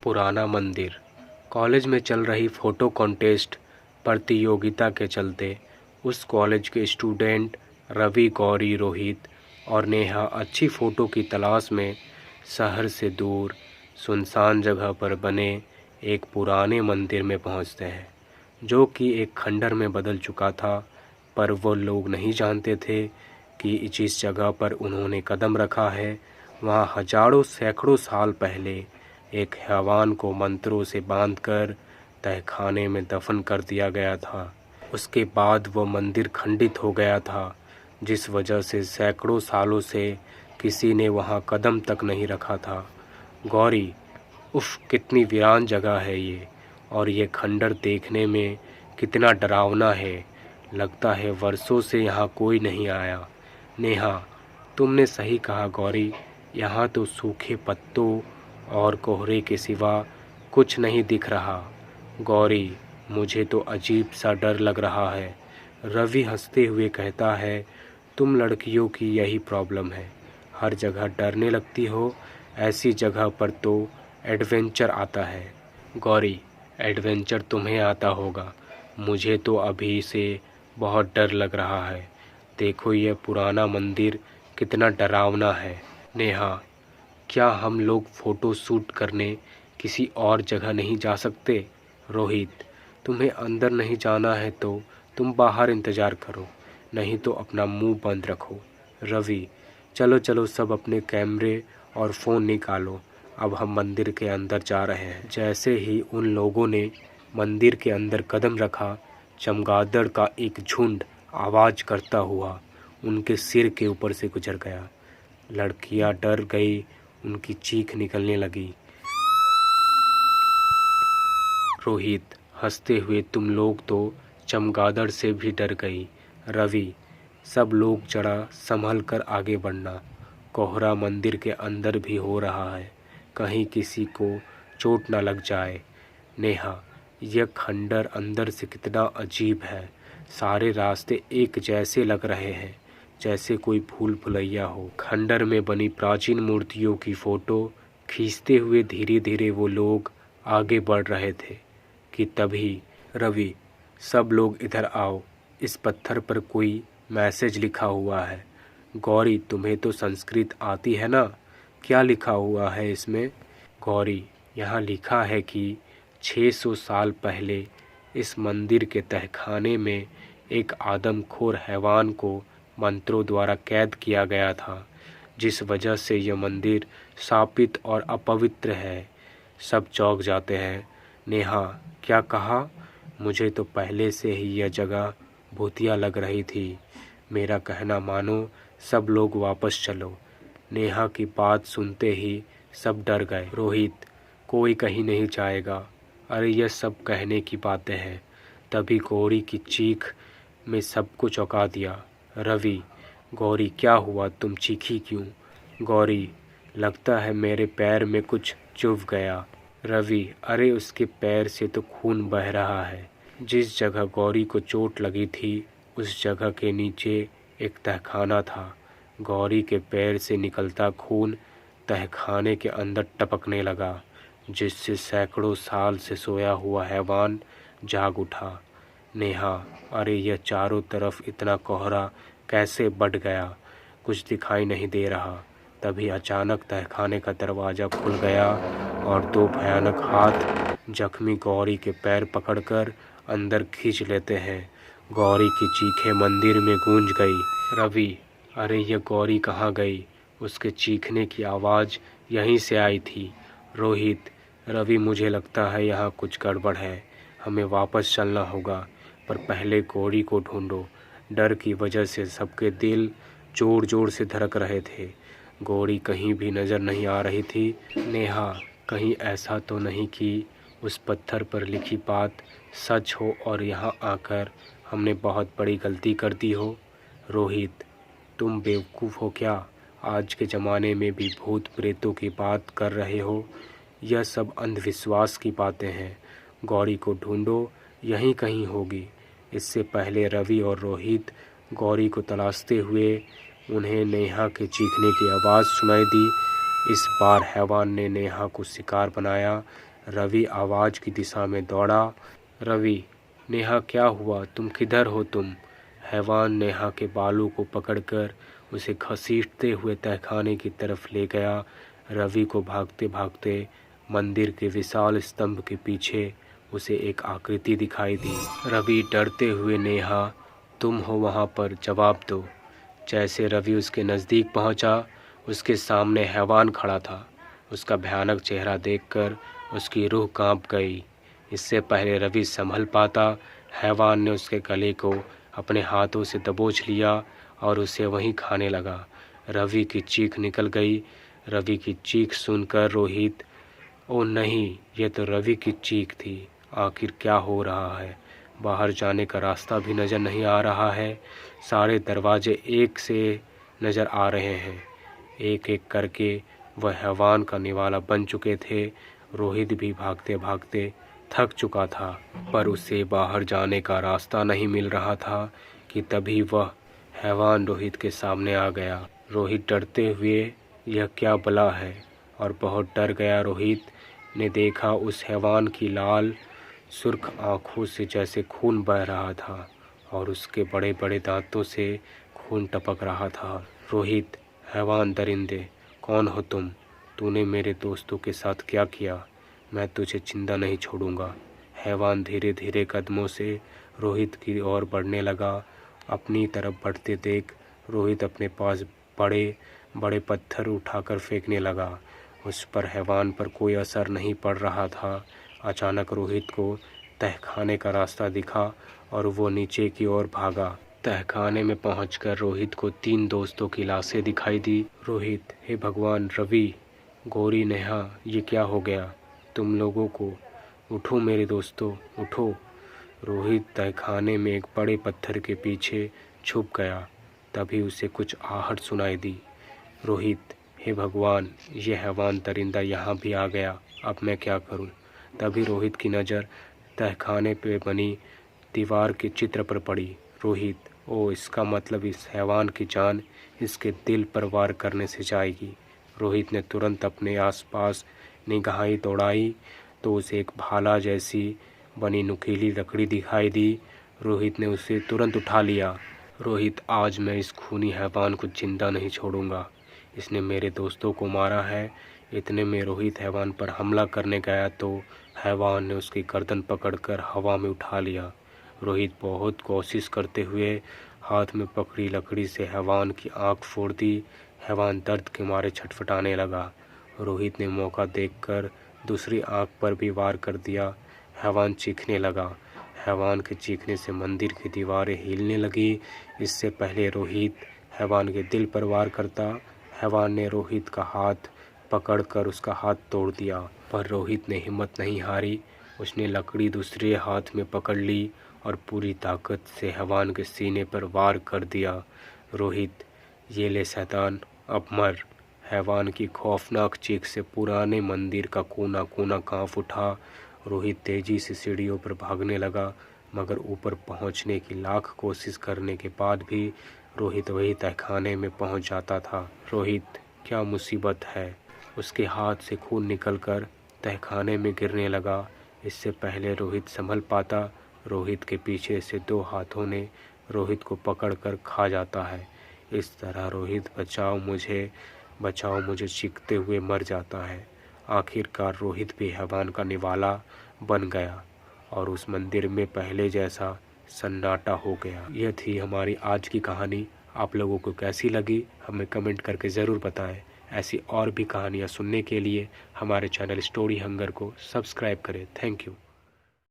पुराना मंदिर। कॉलेज में चल रही फ़ोटो कॉन्टेस्ट प्रतियोगिता के चलते उस कॉलेज के स्टूडेंट रवि, गौरी, रोहित और नेहा अच्छी फ़ोटो की तलाश में शहर से दूर सुनसान जगह पर बने एक पुराने मंदिर में पहुंचते हैं, जो कि एक खंडर में बदल चुका था। पर वो लोग नहीं जानते थे कि जिस जगह पर उन्होंने कदम रखा है वहाँ हजारों सैकड़ों साल पहले एक हैवान को मंत्रों से बांधकर तहखाने में दफन कर दिया गया था। उसके बाद वो मंदिर खंडित हो गया था, जिस वजह से सैकड़ों सालों से किसी ने वहाँ कदम तक नहीं रखा था। गौरी, उफ, कितनी वीरान जगह है ये, और ये खंडर देखने में कितना डरावना है। लगता है वर्षों से यहाँ कोई नहीं आया। नेहा, तुमने सही कहा गौरी, यहाँ तो सूखे पत्तों और कोहरे के सिवा कुछ नहीं दिख रहा। गौरी, मुझे तो अजीब सा डर लग रहा है। रवि हंसते हुए कहता है, तुम लड़कियों की यही प्रॉब्लम है, हर जगह डरने लगती हो। ऐसी जगह पर तो एडवेंचर आता है। गौरी, एडवेंचर तुम्हें आता होगा, मुझे तो अभी से बहुत डर लग रहा है। देखो यह पुराना मंदिर कितना डरावना है। नेहा, क्या हम लोग फ़ोटो शूट करने किसी और जगह नहीं जा सकते? रोहित, तुम्हें अंदर नहीं जाना है तो तुम बाहर इंतज़ार करो, नहीं तो अपना मुंह बंद रखो। रवि, चलो चलो सब अपने कैमरे और फ़ोन निकालो, अब हम मंदिर के अंदर जा रहे हैं। जैसे ही उन लोगों ने मंदिर के अंदर कदम रखा, चमगादड़ का एक झुंड आवाज़ करता हुआ उनके सिर के ऊपर से गुजर गया। लड़कियां डर गई, उनकी चीख निकलने लगी। रोहित हंसते हुए, तुम लोग तो चमगादड़ से भी डर गई। रवि, सब लोग जरा संभल कर आगे बढ़ना, कोहरा मंदिर के अंदर भी हो रहा है, कहीं किसी को चोट न लग जाए। नेहा, यह खंडर अंदर से कितना अजीब है, सारे रास्ते एक जैसे लग रहे हैं, जैसे कोई भूल भुलैया हो। खंडर में बनी प्राचीन मूर्तियों की फ़ोटो खींचते हुए धीरे धीरे वो लोग आगे बढ़ रहे थे कि तभी रवि, सब लोग इधर आओ, इस पत्थर पर कोई मैसेज लिखा हुआ है। गौरी, तुम्हें तो संस्कृत आती है ना, क्या लिखा हुआ है इसमें? गौरी, यहाँ लिखा है कि 600 साल पहले इस मंदिर के तहखाने में एक आदमखोर हैवान को मंत्रों द्वारा कैद किया गया था, जिस वजह से यह मंदिर शापित और अपवित्र है। सब चौंक जाते हैं। नेहा, क्या कहा? मुझे तो पहले से ही यह जगह भूतिया लग रही थी। मेरा कहना मानो, सब लोग वापस चलो। नेहा की बात सुनते ही सब डर गए। रोहित, कोई कहीं नहीं जाएगा। अरे यह सब कहने की बातें हैं। तभी गौरी की चीख में सबको चौंका दिया। रवि, गौरी क्या हुआ, तुम चीखी क्यों? गौरी, लगता है मेरे पैर में कुछ चुभ गया। रवि, अरे उसके पैर से तो खून बह रहा है। जिस जगह गौरी को चोट लगी थी उस जगह के नीचे एक तहखाना था। गौरी के पैर से निकलता खून तहखाने के अंदर टपकने लगा, जिससे सैकड़ों साल से सोया हुआ हैवान जाग उठा। नेहा, अरे यह चारों तरफ इतना कोहरा कैसे बढ़ गया, कुछ दिखाई नहीं दे रहा। तभी अचानक तहखाने का दरवाज़ा खुल गया और दो भयानक हाथ जख्मी गौरी के पैर पकड़कर अंदर खींच लेते हैं। गौरी की चीखें मंदिर में गूंज गई। रवि, अरे यह गौरी कहाँ गई? उसके चीखने की आवाज़ यहीं से आई थी। रोहित, रवि, मुझे लगता है यहाँ कुछ गड़बड़ है, हमें वापस चलना होगा, पर पहले गौरी को ढूंढो। डर की वजह से सबके दिल जोर जोर से धड़क रहे थे। गौरी कहीं भी नज़र नहीं आ रही थी। नेहा, कहीं ऐसा तो नहीं कि उस पत्थर पर लिखी बात सच हो और यहाँ आकर हमने बहुत बड़ी गलती कर दी हो? रोहित, तुम बेवकूफ़ हो क्या? आज के ज़माने में भी भूत प्रेतों की बात कर रहे हो? यह सब अंधविश्वास की बातें हैं। गौरी को ढूंढो, यहीं कहीं होगी। इससे पहले रवि और रोहित गौरी को तलाशते हुए उन्हें नेहा के चीखने की आवाज़ सुनाई दी। इस बार हैवान ने नेहा को शिकार बनाया। रवि आवाज़ की दिशा में दौड़ा। रवि, नेहा क्या हुआ, तुम किधर हो तुम? हैवान नेहा के बालों को पकड़कर उसे घसीटते हुए तहखाने की तरफ ले गया। रवि को भागते भागते मंदिर के विशाल स्तंभ के पीछे उसे एक आकृति दिखाई दी। रवि डरते हुए, नेहा तुम हो वहाँ पर, जवाब दो। जैसे रवि उसके नज़दीक पहुँचा, उसके सामने हैवान खड़ा था। उसका भयानक चेहरा देखकर उसकी रूह कांप गई। इससे पहले रवि संभल पाता, हैवान ने उसके गले को अपने हाथों से दबोच लिया और उसे वहीं खाने लगा। रवि की चीख निकल गई। रवि की चीख सुनकर रोहित, ओ नहीं, यह तो रवि की चीख थी। आखिर क्या हो रहा है? बाहर जाने का रास्ता भी नज़र नहीं आ रहा है। सारे दरवाजे एक से नज़र आ रहे हैं। एक एक करके वह हैवान का निवाला बन चुके थे। रोहित भी भागते भागते थक चुका था, पर उसे बाहर जाने का रास्ता नहीं मिल रहा था कि तभी वह हैवान रोहित के सामने आ गया। रोहित डरते हुए, यह क्या बला है, और बहुत डर गया। रोहित ने देखा उस हैवान की लाल सुर्ख आँखों से जैसे खून बह रहा था और उसके बड़े बड़े दांतों से खून टपक रहा था। रोहित, हैवान दरिंदे, कौन हो तुम? तूने मेरे दोस्तों के साथ क्या किया? मैं तुझे जिंदा नहीं छोड़ूंगा। हैवान धीरे धीरे कदमों से रोहित की ओर बढ़ने लगा। अपनी तरफ बढ़ते देख रोहित अपने पास बड़े बड़े पत्थर उठाकर फेंकने लगा। उस पर हैवान पर कोई असर नहीं पड़ रहा था। अचानक रोहित को तहखाने का रास्ता दिखा और वो नीचे की ओर भागा। तहखाने में पहुंचकर रोहित को 3 दोस्तों की लाशें दिखाई दी। रोहित, हे भगवान, रवि, गौरी, नेहा, ये क्या हो गया तुम लोगों को? उठो मेरे दोस्तों, उठो। रोहित तहखाने में एक बड़े पत्थर के पीछे छुप गया। तभी उसे कुछ आहट सुनाई दी। रोहित, हे भगवान, ये हैवान दरिंदा यहाँ भी आ गया, अब मैं क्या करूँ? तभी रोहित की नज़र तहखाने पे बनी दीवार के चित्र पर पड़ी। रोहित, ओ, इसका मतलब इस हैवान की जान इसके दिल पर वार करने से जाएगी। रोहित ने तुरंत अपने आसपास निगाहें दौड़ाई तो उसे एक भाला जैसी बनी नुकीली लकड़ी दिखाई दी। रोहित ने उसे तुरंत उठा लिया। रोहित, आज मैं इस खूनी हैवान को जिंदा नहीं छोड़ूंगा। इसने मेरे दोस्तों को मारा है। इतने में रोहित हैवान पर हमला करने गया तो हैवान ने उसकी गर्दन पकड़कर हवा में उठा लिया। रोहित बहुत कोशिश करते हुए हाथ में पकड़ी लकड़ी से हैवान की आंख फोड़ दी। हैवान दर्द के मारे छटपटाने लगा। रोहित ने मौका देखकर दूसरी आंख पर भी वार कर दिया। हैवान चीखने लगा। हैवान के चीखने से मंदिर की दीवारें हिलने लगी। इससे पहले रोहित हैवान के दिल पर वार करता, हैवान ने रोहित का हाथ पकड़कर उसका हाथ तोड़ दिया। पर रोहित ने हिम्मत नहीं हारी। उसने लकड़ी दूसरे हाथ में पकड़ ली और पूरी ताकत से हैवान के सीने पर वार कर दिया। रोहित, ये ले शैतान, अब मर। हैवान की खौफनाक चीख से पुराने मंदिर का कोना कोना कांप उठा। रोहित तेजी से सीढ़ियों पर भागने लगा, मगर ऊपर पहुंचने की लाख कोशिश करने के बाद भी रोहित वही तहखाने में पहुंच जाता था। रोहित, क्या मुसीबत है? उसके हाथ से खून निकलकर तहखाने में गिरने लगा। इससे पहले रोहित संभल पाता, रोहित के पीछे से 2 हाथों ने रोहित को पकड़कर खा जाता है। इस तरह रोहित बचाओ मुझे चीखते हुए मर जाता है। आखिरकार रोहित भी हैवान का निवाला बन गया और उस मंदिर में पहले जैसा सन्नाटा हो गया। यह थी हमारी आज की कहानी। आप लोगों को कैसी लगी हमें कमेंट करके ज़रूर बताएं। ऐसी और भी कहानियाँ सुनने के लिए हमारे चैनल स्टोरी हंगर को सब्सक्राइब करें। Thank you.